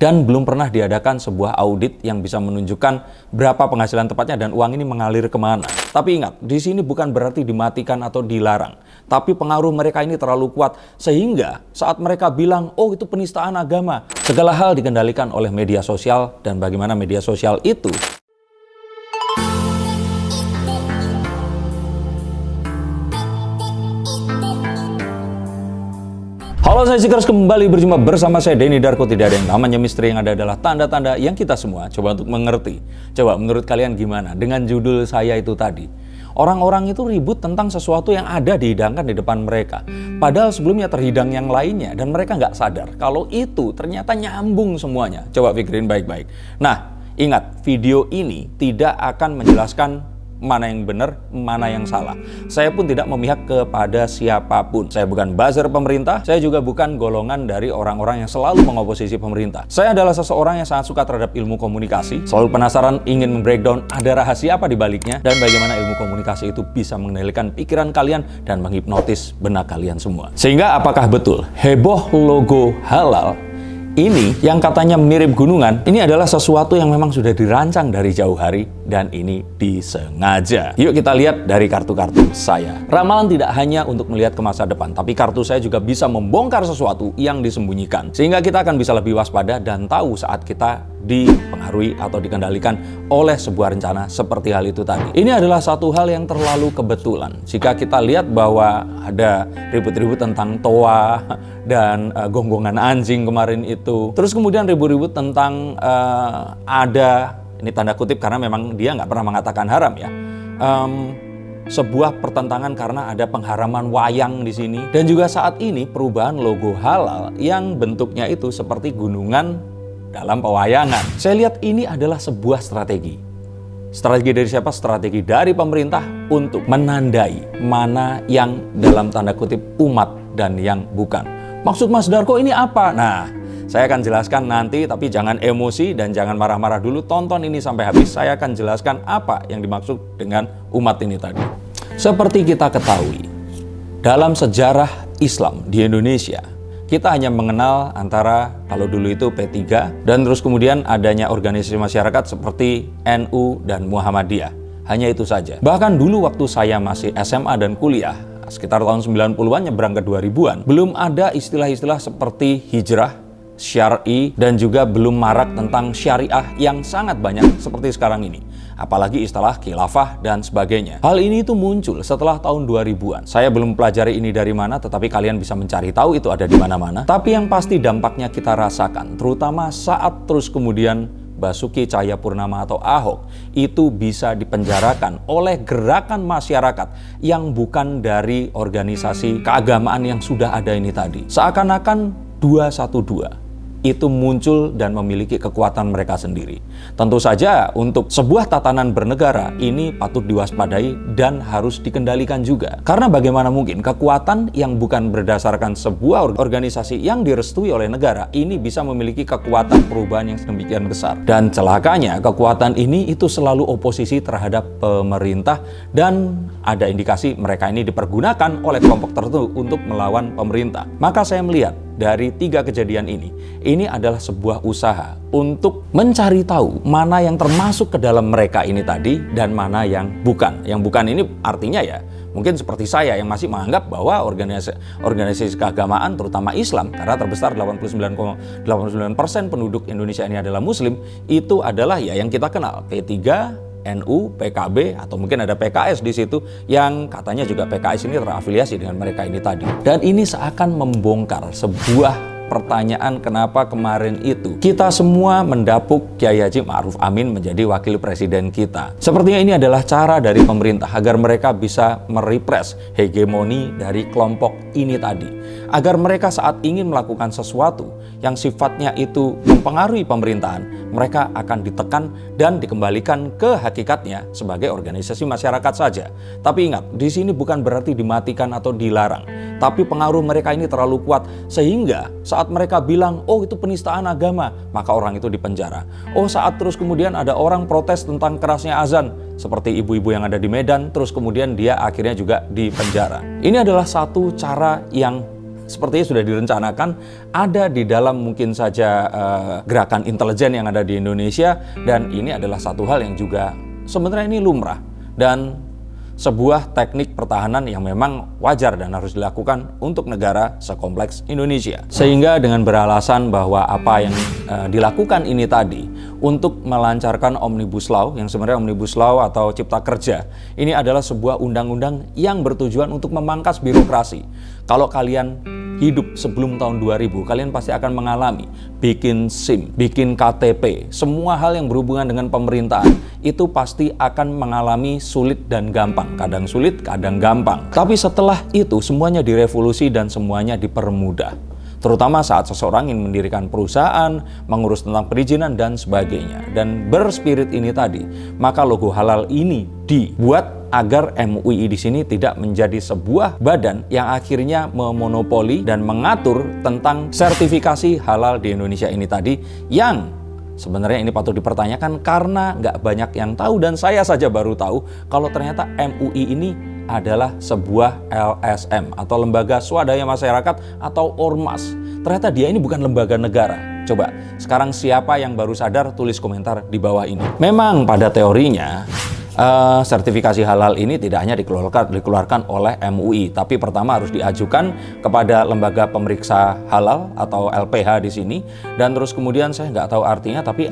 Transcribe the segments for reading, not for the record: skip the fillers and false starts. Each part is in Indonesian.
Dan belum pernah diadakan sebuah audit yang bisa menunjukkan berapa penghasilan tepatnya dan uang ini mengalir kemana. Tapi ingat, di sini bukan berarti dimatikan atau dilarang. Tapi pengaruh mereka ini terlalu kuat sehingga saat mereka bilang, oh itu penistaan agama, segala hal dikendalikan oleh media sosial dan bagaimana media sosial itu Halo, saya Seekers kembali berjumpa bersama saya Denny Darko. Tidak ada yang namanya misteri, yang ada adalah tanda-tanda yang kita semua coba untuk mengerti. Coba menurut kalian gimana dengan judul saya itu tadi? Orang-orang itu ribut tentang sesuatu yang ada dihidangkan di depan mereka. Padahal sebelumnya terhidang yang lainnya dan mereka nggak sadar kalau itu ternyata nyambung semuanya. Coba pikirin baik-baik. Nah, ingat, video ini tidak akan menjelaskan mana yang benar, mana yang salah. Saya pun tidak memihak kepada siapapun. Saya bukan buzzer pemerintah, saya juga bukan golongan dari orang-orang yang selalu mengoposisi pemerintah. Saya adalah seseorang yang sangat suka terhadap ilmu komunikasi, selalu penasaran ingin membreakdown ada rahasia apa di baliknya, dan bagaimana ilmu komunikasi itu bisa mengendalikan pikiran kalian dan menghipnotis benak kalian semua. Sehingga apakah betul heboh logo halal ini yang katanya mirip gunungan, ini adalah sesuatu yang memang sudah dirancang dari jauh hari dan ini disengaja. Yuk kita lihat dari kartu-kartu saya. Ramalan tidak hanya untuk melihat ke masa depan, tapi kartu saya juga bisa membongkar sesuatu yang disembunyikan. Sehingga kita akan bisa lebih waspada dan tahu saat kita dipengaruhi atau dikendalikan oleh sebuah rencana seperti hal itu tadi. Ini adalah satu hal yang terlalu kebetulan. Jika kita lihat bahwa ada ribut-ribut tentang toa dan gonggongan anjing kemarin itu. Terus kemudian ribut-ribut tentang ada, ini tanda kutip karena memang dia nggak pernah mengatakan haram ya. Sebuah pertentangan karena ada pengharaman wayang di sini. Dan juga saat ini perubahan logo halal yang bentuknya itu seperti gunungan dalam pewayangan. Saya lihat ini adalah sebuah strategi. Strategi dari siapa? Strategi dari pemerintah untuk menandai mana yang dalam tanda kutip umat dan yang bukan. Maksud Mas Darko ini apa? Nah, saya akan jelaskan nanti, tapi jangan emosi dan jangan marah-marah dulu. Tonton ini sampai habis. Saya akan jelaskan apa yang dimaksud dengan umat ini tadi. Seperti kita ketahui, dalam sejarah Islam di Indonesia, kita hanya mengenal antara kalau dulu itu P3 dan terus kemudian adanya organisasi masyarakat seperti NU dan Muhammadiyah. Hanya itu saja. Bahkan dulu waktu saya masih SMA dan kuliah, sekitar tahun 90-an nyebrang ke 2000-an, belum ada istilah-istilah seperti hijrah, syar'i, dan juga belum marak tentang syariah yang sangat banyak seperti sekarang ini. Apalagi istilah khilafah dan sebagainya. Hal ini itu muncul setelah tahun 2000-an. Saya belum pelajari ini dari mana, tetapi kalian bisa mencari tahu itu ada di mana-mana. Tapi yang pasti dampaknya kita rasakan, terutama saat terus kemudian Basuki Cahayapurnama atau Ahok itu bisa dipenjarakan oleh gerakan masyarakat yang bukan dari organisasi keagamaan yang sudah ada ini tadi. Seakan-akan 212 itu muncul dan memiliki kekuatan mereka sendiri. Tentu saja untuk sebuah tatanan bernegara ini patut diwaspadai dan harus dikendalikan juga. Karena bagaimana mungkin kekuatan yang bukan berdasarkan sebuah organisasi yang direstui oleh negara ini bisa memiliki kekuatan perubahan yang sedemikian besar. Dan celakanya kekuatan ini itu selalu oposisi terhadap pemerintah dan ada indikasi mereka ini dipergunakan oleh kelompok tertentu untuk melawan pemerintah. Maka saya melihat dari 3 kejadian ini adalah sebuah usaha untuk mencari tahu mana yang termasuk ke dalam mereka ini tadi dan mana yang bukan. Yang bukan ini artinya ya mungkin seperti saya yang masih menganggap bahwa organisasi keagamaan terutama Islam, karena terbesar 89,89% penduduk Indonesia ini adalah Muslim, itu adalah ya yang kita kenal P3, NU, PKB, atau mungkin ada PKS di situ yang katanya juga PKS ini terafiliasi dengan mereka ini tadi. Dan ini seakan membongkar sebuah pertanyaan kenapa kemarin itu kita semua mendapuk Kiai Haji Ma'ruf Amin menjadi wakil presiden kita. Sepertinya ini adalah cara dari pemerintah agar mereka bisa merepress hegemoni dari kelompok ini tadi. Agar mereka saat ingin melakukan sesuatu yang sifatnya itu mempengaruhi pemerintahan, mereka akan ditekan dan dikembalikan ke hakikatnya sebagai organisasi masyarakat saja. Tapi ingat, di sini bukan berarti dimatikan atau dilarang, tapi pengaruh mereka ini terlalu kuat sehingga saat mereka bilang, oh itu penistaan agama, maka orang itu dipenjara. Oh saat terus kemudian ada orang protes tentang kerasnya azan, seperti ibu-ibu yang ada di Medan, terus kemudian dia akhirnya juga dipenjara. Ini adalah satu cara yang sepertinya sudah direncanakan, ada di dalam mungkin saja gerakan intelijen yang ada di Indonesia, dan ini adalah satu hal yang juga sebenarnya ini lumrah dan sebuah teknik pertahanan yang memang wajar dan harus dilakukan untuk negara sekompleks Indonesia. Sehingga dengan beralasan bahwa apa yang dilakukan ini tadi untuk melancarkan Omnibus Law, yang sebenarnya Omnibus Law atau Cipta Kerja, ini adalah sebuah undang-undang yang bertujuan untuk memangkas birokrasi. Kalau kalian hidup sebelum tahun 2000, kalian pasti akan mengalami bikin SIM, bikin KTP, semua hal yang berhubungan dengan pemerintahan itu pasti akan mengalami sulit dan gampang, kadang sulit, kadang gampang. Tapi setelah itu semuanya direvolusi dan semuanya dipermudah. Terutama saat seseorang ingin mendirikan perusahaan, mengurus tentang perizinan dan sebagainya. Dan berspirit ini tadi, maka logo halal ini dibuat agar MUI di sini tidak menjadi sebuah badan yang akhirnya memonopoli dan mengatur tentang sertifikasi halal di Indonesia ini tadi, yang sebenarnya ini patut dipertanyakan karena nggak banyak yang tahu, dan saya saja baru tahu kalau ternyata MUI ini adalah sebuah LSM atau lembaga swadaya masyarakat atau ormas. Ternyata dia ini bukan lembaga negara. Coba sekarang siapa yang baru sadar, tulis komentar di bawah ini. Memang pada teorinya sertifikasi halal ini tidak hanya dikeluarkan oleh MUI, tapi pertama harus diajukan kepada lembaga pemeriksa halal atau LPH di sini, dan terus kemudian saya nggak tahu artinya, tapi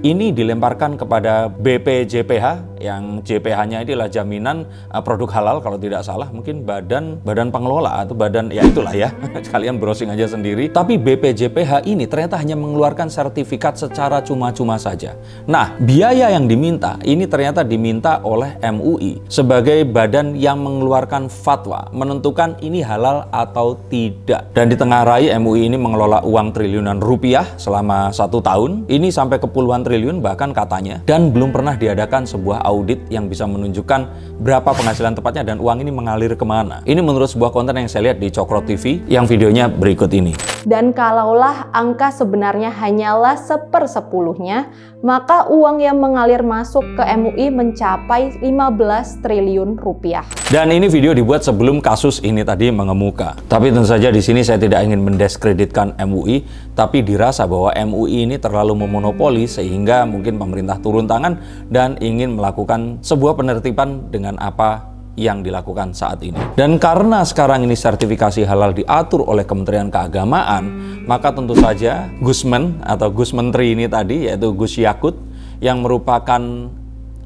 ini dilemparkan kepada BPJPH, yang JPH-nya adalah jaminan produk halal kalau tidak salah, mungkin badan pengelola atau badan, ya itulah ya, kalian browsing aja sendiri. Tapi BPJPH ini ternyata hanya mengeluarkan sertifikat secara cuma-cuma saja. Nah, biaya yang diminta ini ternyata diminta oleh MUI sebagai badan yang mengeluarkan fatwa, menentukan ini halal atau tidak. Dan ditengarai MUI ini mengelola uang triliunan rupiah selama 1 tahun, ini sampai ke puluhan triliun bahkan katanya, dan belum pernah diadakan sebuah audit yang bisa menunjukkan berapa penghasilan tepatnya dan uang ini mengalir kemana. Ini menurut sebuah konten yang saya lihat di Cokro TV yang videonya berikut ini. Dan kalaulah angka sebenarnya hanyalah 1/10-nya, maka uang yang mengalir masuk ke MUI mencapai 15 triliun rupiah. Dan ini video dibuat sebelum kasus ini tadi mengemuka. Tapi tentu saja di sini saya tidak ingin mendiskreditkan MUI, tapi dirasa bahwa MUI ini terlalu memonopoli sehingga mungkin pemerintah turun tangan dan ingin melakukan sebuah penertiban dengan apa yang dilakukan saat ini. Dan karena sekarang ini sertifikasi halal diatur oleh Kementerian Keagamaan, maka tentu saja Gusmen atau Gus Menteri ini tadi, yaitu Gus Yakut, yang merupakan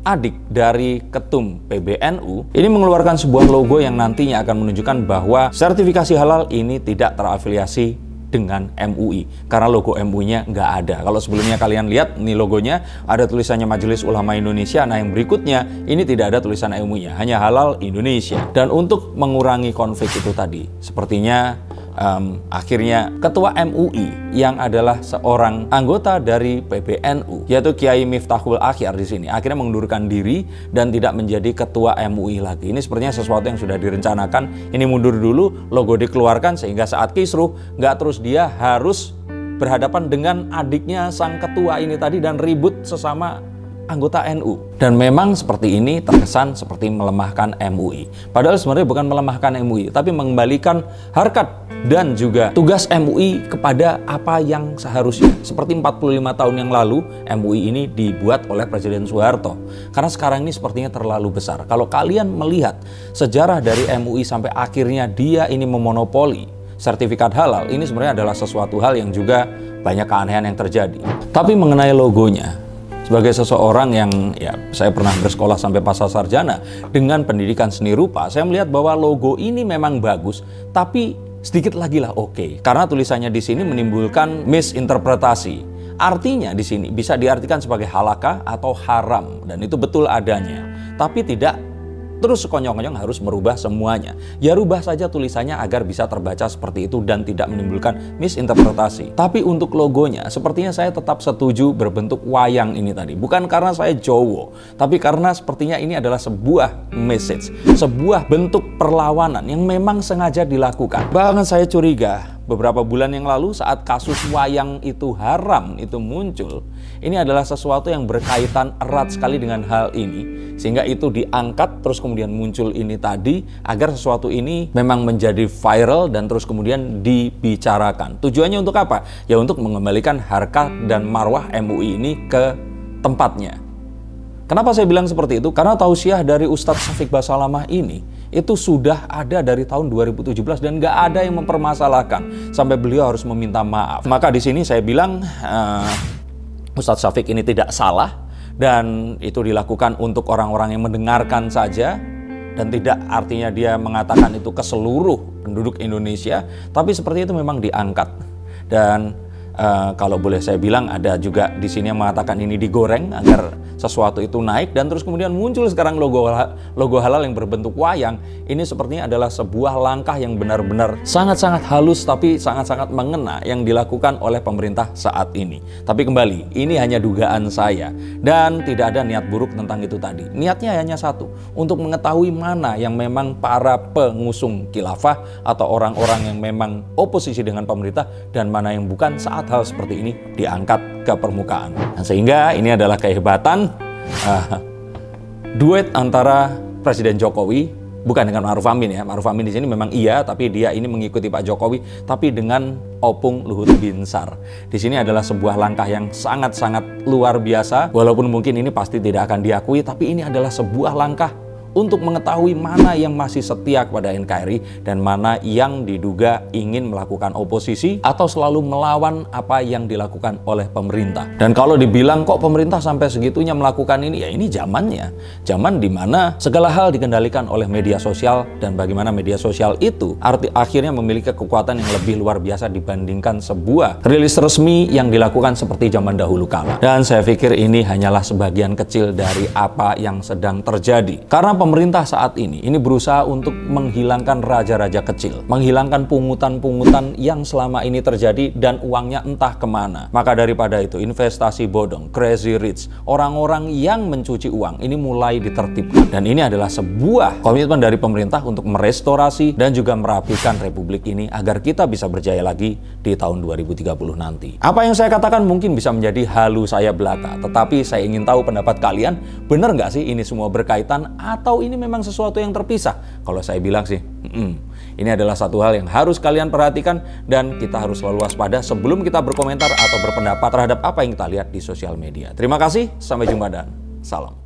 adik dari Ketum PBNU, ini mengeluarkan sebuah logo yang nantinya akan menunjukkan bahwa sertifikasi halal ini tidak terafiliasi dengan MUI, karena logo MUI-nya nggak ada. Kalau sebelumnya kalian lihat ini logonya ada tulisannya Majelis Ulama Indonesia, nah yang berikutnya ini tidak ada tulisan MUI-nya, hanya Halal Indonesia. Dan untuk mengurangi konflik itu tadi, sepertinya akhirnya Ketua MUI yang adalah seorang anggota dari PBNU, yaitu Kiai Miftahul Akhyar di sini, akhirnya mengundurkan diri dan tidak menjadi Ketua MUI lagi. Ini sepertinya sesuatu yang sudah direncanakan. Ini mundur dulu, logo dikeluarkan sehingga saat kisruh nggak terus dia harus berhadapan dengan adiknya sang ketua ini tadi dan ribut sesama anggota NU. Dan memang seperti ini terkesan seperti melemahkan MUI. Padahal sebenarnya bukan melemahkan MUI, tapi mengembalikan harkat dan juga tugas MUI kepada apa yang seharusnya. Seperti 45 tahun yang lalu MUI ini dibuat oleh Presiden Soeharto. Karena sekarang ini sepertinya terlalu besar. Kalau kalian melihat sejarah dari MUI sampai akhirnya dia ini memonopoli sertifikat halal, ini sebenarnya adalah sesuatu hal yang juga banyak keanehan yang terjadi. Tapi mengenai logonya, sebagai seseorang yang saya pernah bersekolah sampai pasca sarjana dengan pendidikan seni rupa, saya melihat bahwa logo ini memang bagus, tapi sedikit lagi lah oke. Karena tulisannya di sini menimbulkan misinterpretasi. Artinya di sini bisa diartikan sebagai halakah atau haram, dan itu betul adanya. Tapi tidak terus sekonyong-konyong harus merubah semuanya. Ya rubah saja tulisannya agar bisa terbaca seperti itu dan tidak menimbulkan misinterpretasi. Tapi untuk logonya, sepertinya saya tetap setuju berbentuk wayang ini tadi. Bukan karena saya Jowo, tapi karena sepertinya ini adalah sebuah message, sebuah bentuk perlawanan yang memang sengaja dilakukan. Bahkan saya curiga beberapa bulan yang lalu saat kasus wayang itu haram itu muncul, ini adalah sesuatu yang berkaitan erat sekali dengan hal ini, sehingga itu diangkat terus kemudian muncul ini tadi agar sesuatu ini memang menjadi viral dan terus kemudian dibicarakan. Tujuannya untuk apa? Ya untuk mengembalikan harkat dan marwah MUI ini ke tempatnya. Kenapa saya bilang seperti itu? Karena tausiah dari Ustadz Syafiq Basalamah ini itu sudah ada dari tahun 2017 dan nggak ada yang mempermasalahkan sampai beliau harus meminta maaf. Maka di sini saya bilang Ustadz Syafiq ini tidak salah dan itu dilakukan untuk orang-orang yang mendengarkan saja dan tidak artinya dia mengatakan itu ke seluruh penduduk Indonesia, tapi seperti itu memang diangkat. Dan kalau boleh saya bilang ada juga di sini yang mengatakan ini digoreng agar sesuatu itu naik dan terus kemudian muncul sekarang logo halal yang berbentuk wayang. Ini sepertinya adalah sebuah langkah yang benar-benar sangat-sangat halus tapi sangat-sangat mengena yang dilakukan oleh pemerintah saat ini. Tapi kembali, ini hanya dugaan saya dan tidak ada niat buruk tentang itu tadi. Niatnya hanya satu, untuk mengetahui mana yang memang para pengusung khilafah atau orang-orang yang memang oposisi dengan pemerintah dan mana yang bukan saat hal seperti ini diangkat ke permukaan. Nah, sehingga ini adalah kehebatan duet antara Presiden Jokowi, bukan dengan Ma'ruf Amin ya. Ma'ruf Amin di sini memang iya, tapi dia ini mengikuti Pak Jokowi, tapi dengan Opung Luhut Binsar. Di sini adalah sebuah langkah yang sangat-sangat luar biasa, walaupun mungkin ini pasti tidak akan diakui, tapi ini adalah sebuah langkah untuk mengetahui mana yang masih setia kepada NKRI dan mana yang diduga ingin melakukan oposisi atau selalu melawan apa yang dilakukan oleh pemerintah. Dan kalau dibilang kok pemerintah sampai segitunya melakukan ini, ya ini zamannya. Zaman di mana segala hal dikendalikan oleh media sosial dan bagaimana media sosial itu akhirnya memiliki kekuatan yang lebih luar biasa dibandingkan sebuah rilis resmi yang dilakukan seperti zaman dahulu kala. Dan saya pikir ini hanyalah sebagian kecil dari apa yang sedang terjadi. Karena pemerintah saat ini berusaha untuk menghilangkan raja-raja kecil, menghilangkan pungutan-pungutan yang selama ini terjadi dan uangnya entah kemana. Maka daripada itu, investasi bodong, crazy rich, orang-orang yang mencuci uang ini mulai ditertibkan. Dan ini adalah sebuah komitmen dari pemerintah untuk merestorasi dan juga merapikan republik ini agar kita bisa berjaya lagi di tahun 2030 nanti. Apa yang saya katakan mungkin bisa menjadi halu saya belaka, tetapi saya ingin tahu pendapat kalian, benar nggak sih ini semua berkaitan atau ini memang sesuatu yang terpisah? Kalau saya bilang sih, ini adalah satu hal yang harus kalian perhatikan dan kita harus selalu waspada sebelum kita berkomentar atau berpendapat terhadap apa yang kita lihat di sosial media. Terima kasih, sampai jumpa dan salam.